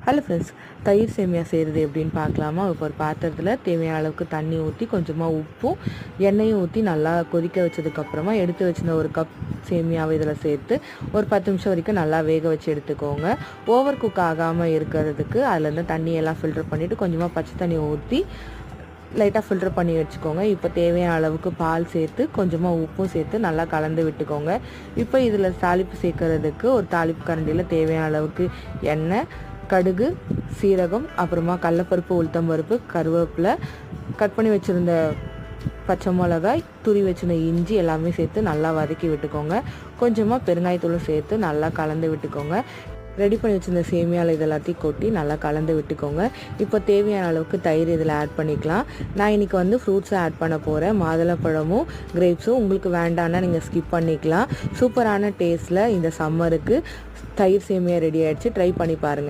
Hello friends, தயிர் சேமியா செய்கிறது எப்படின்னு பார்க்கலாமா? இப்போ ஒரு பாத்திரத்தில் தேவையான அளவுக்கு தண்ணி ஊற்றி கொஞ்சமாக உப்பும் எண்ணெயும் ஊற்றி நல்லா கொதிக்க வச்சதுக்கப்புறமா எடுத்து வச்சுருந்த ஒரு கப் சேமியாவை இதில் சேர்த்து ஒரு 10 நிமிஷம் வரைக்கும் நல்லா வேக வச்சு எடுத்துக்கோங்க. ஓவர் குக் ஆகாமல் இருக்கிறதுக்கு அதுலேருந்து தண்ணியெல்லாம் ஃபில்டர் பண்ணிவிட்டு கொஞ்சமாக பச்சை தண்ணி ஊற்றி லைட்டாக ஃபில்டர் பண்ணி வச்சுக்கோங்க. இப்போ தேவையான அளவுக்கு பால் சேர்த்து கொஞ்சமாக உப்பும் சேர்த்து நல்லா கலந்து விட்டுக்கோங்க. இப்போ இதில் தாளிப்பு சேர்க்கறதுக்கு ஒரு தாளிப்பு கரண்டியில் தேவையான அளவுக்கு எண்ணெய், கடுகு, சீரகம், அப்புறமா கடலப்பருப்பு, உளுத்தம்பருப்பு, கருவேப்பிலை, கட் பண்ணி வச்சுருந்த பச்சை மிளகாய், துரி வச்சுருந்த இஞ்சி எல்லாமே சேர்த்து நல்லா வதக்கி விட்டுக்கோங்க. கொஞ்சமாக பெருங்காயத்தூளும் சேர்த்து நல்லா கலந்து விட்டுக்கோங்க. ரெடி பண்ணி வச்சுருந்த சேமியாவில் இது எல்லாத்தையும் கொட்டி நல்லா கலந்து விட்டுக்கோங்க. இப்போ தேவையான அளவுக்கு தயிர் இதில் ஆட் பண்ணிக்கலாம். நான் இன்றைக்கி ஃப்ரூட்ஸை ஆட் பண்ண போகிறேன். மாதுளப்பழமும் கிரேப்ஸும். உங்களுக்கு வேண்டான்னா நீங்கள் ஸ்கிப் பண்ணிக்கலாம். சூப்பரான டேஸ்ட்டில் இந்த சம்மருக்கு தயிர் சேமியா ரெடி ஆகிடுச்சு. ட்ரை பண்ணி பாருங்கள்.